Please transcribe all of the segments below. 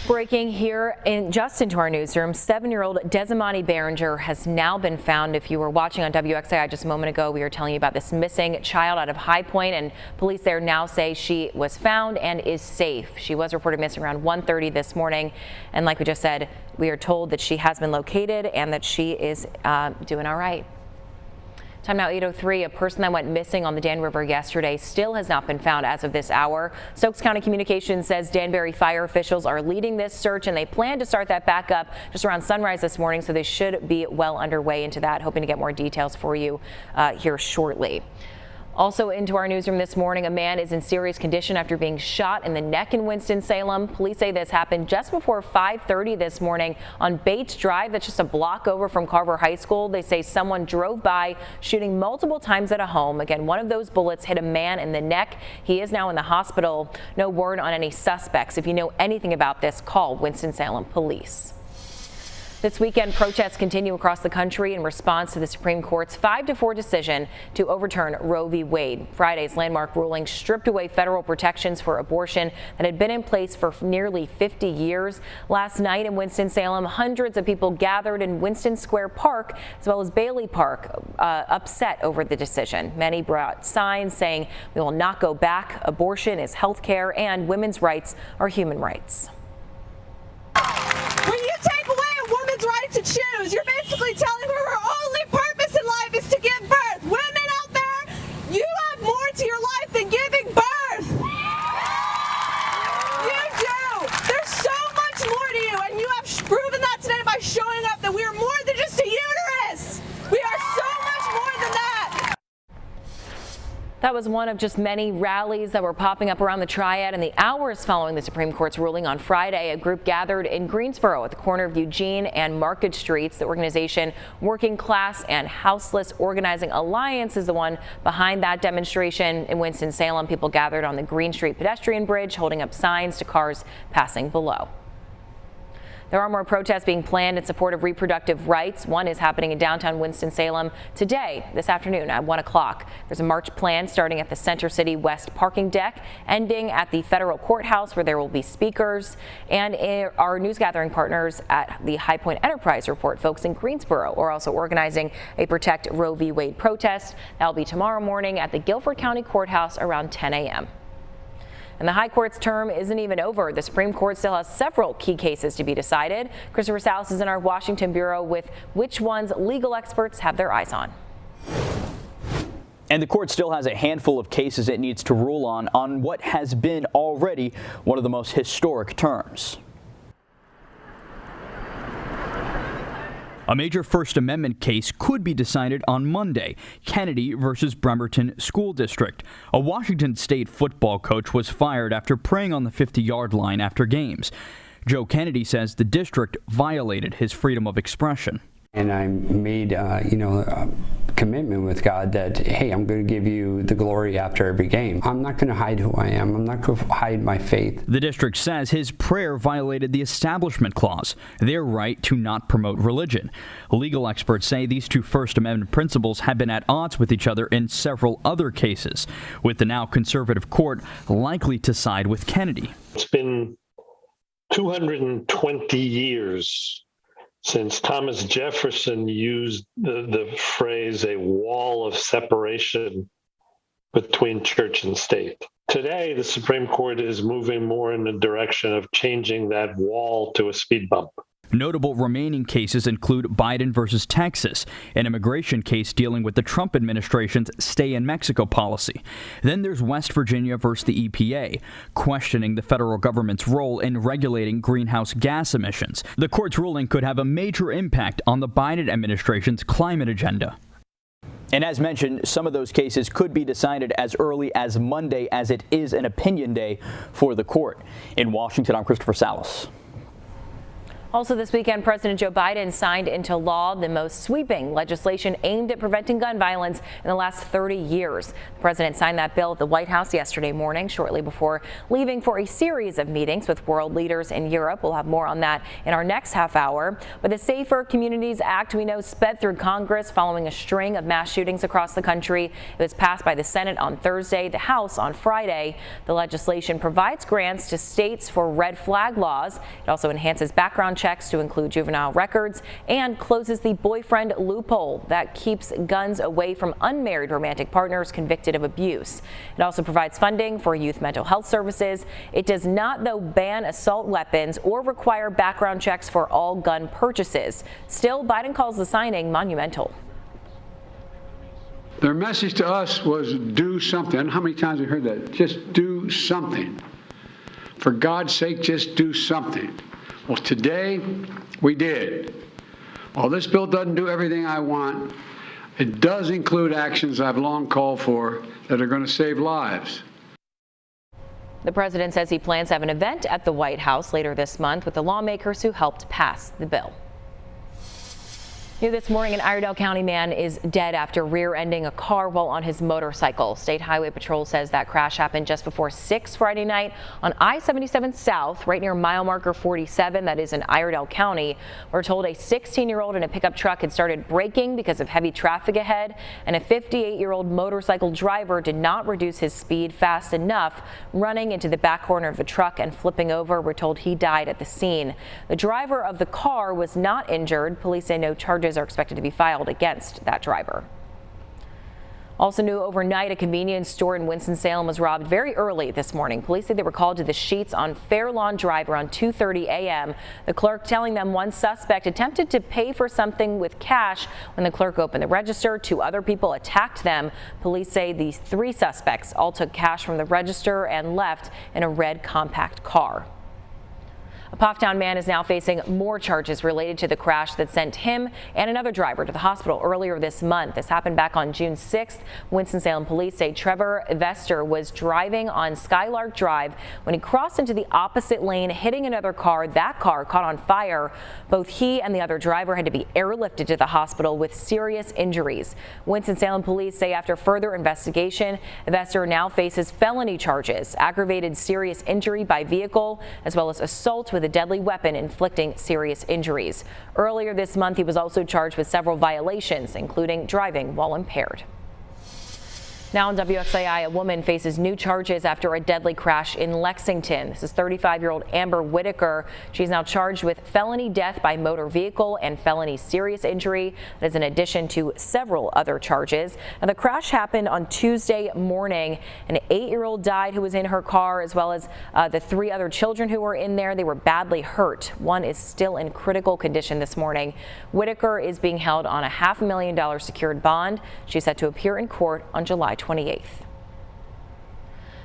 Breaking here just into our newsroom, 7-year-old Desimani Berenger has now been found. If you were watching on WXAI just a moment ago, we were telling you about this missing child out of High Point, and police there now say she was found and is safe. She was reported missing around 1:30 this morning, and like we just said, we are told that she has been located and that she is doing all right. Time now 8:03. A person that went missing on the Dan River yesterday still has not been found as of this hour. Stokes County Communications says Danbury fire officials are leading this search, and they plan to start that back up just around sunrise this morning, so they should be well underway into that. Hoping to get more details for you here shortly. Also into our newsroom this morning, a man is in serious condition after being shot in the neck in Winston-Salem. Police say this happened just before 5:30 this morning on Bates Drive. That's just a block over from Carver High School. They say someone drove by shooting multiple times at a home. Again, one of those bullets hit a man in the neck. He is now in the hospital. No word on any suspects. If you know anything about this, call Winston-Salem Police. This weekend, protests continue across the country in response to the Supreme Court's 5-4 decision to overturn Roe v. Wade. Friday's landmark ruling stripped away federal protections for abortion that had been in place for nearly 50 years. Last night in Winston-Salem, hundreds of people gathered in Winston Square Park as well as Bailey Park, upset over the decision. Many brought signs saying, "We will not go back. Abortion is health care and women's rights are human rights." When you take away a woman's right to choose, you're basically telling her only purpose in life is to give birth. Women out there, you have more to your life than giving birth. You do. There's so much more to you, and you have proven that today by showing up that we are more than just a uterus. We are so much more than that. That was one of just many rallies that were popping up around the Triad in the hours following the Supreme Court's ruling on Friday. A group gathered in Greensboro at the corner of Eugene and Market Streets. The organization Working Class and Houseless Organizing Alliance is the one behind that demonstration. In Winston-Salem, people gathered on the Green Street pedestrian bridge, holding up signs to cars passing below. There are more protests being planned in support of reproductive rights. One is happening in downtown Winston-Salem today, this afternoon at 1 o'clock. There's a march planned starting at the Center City West parking deck, ending at the federal courthouse where there will be speakers. And our news gathering partners at the High Point Enterprise report folks in Greensboro are also organizing a Protect Roe v. Wade protest. That will be tomorrow morning at the Guilford County Courthouse around 10 a.m. And the High Court's term isn't even over. The Supreme Court still has several key cases to be decided. Christopher Salas is in our Washington bureau with which ones legal experts have their eyes on. And the court still has a handful of cases it needs to rule on what has been already one of the most historic terms. A major First Amendment case could be decided on Monday, Kennedy versus Bremerton School District. A Washington State football coach was fired after praying on the 50-yard line after games. Joe Kennedy says the district violated his freedom of expression. And I made, a commitment with God that, hey, I'm going to give you the glory after every game. I'm not going to hide who I am. I'm not going to hide my faith. The district says his prayer violated the Establishment Clause, their right to not promote religion. Legal experts say these two First Amendment principles have been at odds with each other in several other cases, with the now conservative court likely to side with Kennedy. It's been 220 years since Thomas Jefferson used the phrase a wall of separation between church and state. Today, the Supreme Court is moving more in the direction of changing that wall to a speed bump. Notable remaining cases include Biden versus Texas, an immigration case dealing with the Trump administration's stay in Mexico policy. Then there's West Virginia versus the EPA, questioning the federal government's role in regulating greenhouse gas emissions. The court's ruling could have a major impact on the Biden administration's climate agenda. And as mentioned, some of those cases could be decided as early as Monday, as it is an opinion day for the court. In Washington, I'm Christopher Salas. Also this weekend, President Joe Biden signed into law the most sweeping legislation aimed at preventing gun violence in the last 30 years. The president signed that bill at the White House yesterday morning, shortly before leaving for a series of meetings with world leaders in Europe. We'll have more on that in our next half hour. But the Safer Communities Act, we know, sped through Congress following a string of mass shootings across the country. It was passed by the Senate on Thursday, the House on Friday. The legislation provides grants to states for red flag laws. It also enhances background checks to include juvenile records and closes the boyfriend loophole that keeps guns away from unmarried romantic partners convicted of abuse. It also provides funding for youth mental health services. It does not, though, ban assault weapons or require background checks for all gun purchases. Still, Biden calls the signing monumental. Their message to us was do something. I don't know how many times we heard that. Just do something. For God's sake, just do something. Well, today we did. While this bill doesn't do everything I want, it does include actions I've long called for that are going to save lives. The president says he plans to have an event at the White House later this month with the lawmakers who helped pass the bill. New this morning, an Iredell County man is dead after rear-ending a car while on his motorcycle. State Highway Patrol says that crash happened just before 6 Friday night on I-77 South, right near mile marker 47. That is in Iredell County. We're told a 16-year-old in a pickup truck had started braking because of heavy traffic ahead, and a 58-year-old motorcycle driver did not reduce his speed fast enough, running into the back corner of the truck and flipping over. We're told he died at the scene. The driver of the car was not injured. Police say no charges are expected to be filed against that driver. Also new overnight, a convenience store in Winston-Salem was robbed very early this morning. Police say they were called to the Sheets on Fairlawn Drive around 2:30 a.m. The clerk telling them one suspect attempted to pay for something with cash. When the clerk opened the register, 2 other people attacked them. Police say these 3 suspects all took cash from the register and left in a red compact car. A Pofftown man is now facing more charges related to the crash that sent him and another driver to the hospital earlier this month. This happened back on June 6th. Winston-Salem police say Trevor Vester was driving on Skylark Drive when he crossed into the opposite lane, hitting another car. That car caught on fire. Both he and the other driver had to be airlifted to the hospital with serious injuries. Winston-Salem police say after further investigation, Vester now faces felony charges, aggravated serious injury by vehicle, as well as assault with a deadly weapon inflicting serious injuries. Earlier this month, he was also charged with several violations, including driving while impaired. Now on WXAI, a woman faces new charges after a deadly crash in Lexington. This is 35-year-old Amber Whitaker. She's now charged with felony death by motor vehicle and felony serious injury. That is in addition to several other charges. Now, the crash happened on Tuesday morning. An 8-year-old died who was in her car, as well as the 3 other children who were in there. They were badly hurt. One is still in critical condition this morning. Whitaker is being held on a $500,000 secured bond. She's set to appear in court on July 28th.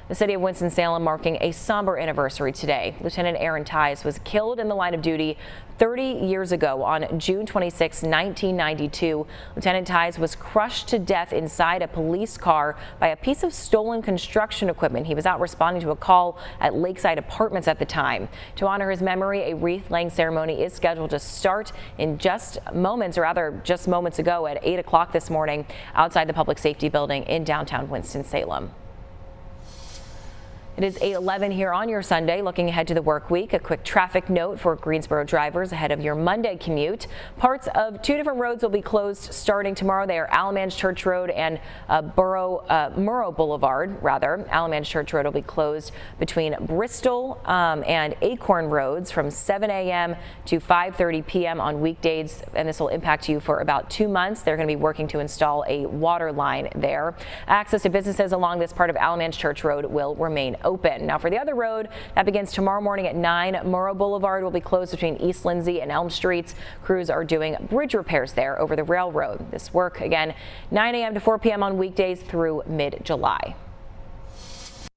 The city of Winston-Salem marking a somber anniversary today. Lieutenant Aaron Tice was killed in the line of duty 30 years ago on June 26, 1992. Lieutenant Tice was crushed to death inside a police car by a piece of stolen construction equipment. He was out responding to a call at Lakeside Apartments at the time. To honor his memory, a wreath-laying ceremony is scheduled to start in just moments, or rather just moments ago at 8 o'clock this morning outside the Public Safety Building in downtown Winston-Salem. It is 8:11 here on your Sunday. Looking ahead to the work week, a quick traffic note for Greensboro drivers ahead of your Monday commute. Parts of 2 different roads will be closed starting tomorrow. They are Alamance Church Road and Murrow Boulevard, rather. Alamance Church Road will be closed between Bristol and Acorn Roads from 7 a.m. to 5:30 p.m. on weekdays, and this will impact you for about 2 months. They're going to be working to install a water line there. Access to businesses along this part of Alamance Church Road will remain open. Now for the other road, that begins tomorrow morning at 9. Murrow Boulevard will be closed between East Lindsay and Elm Streets. Crews are doing bridge repairs there over the railroad. This work again 9 a.m. to 4 p.m. on weekdays through mid-July.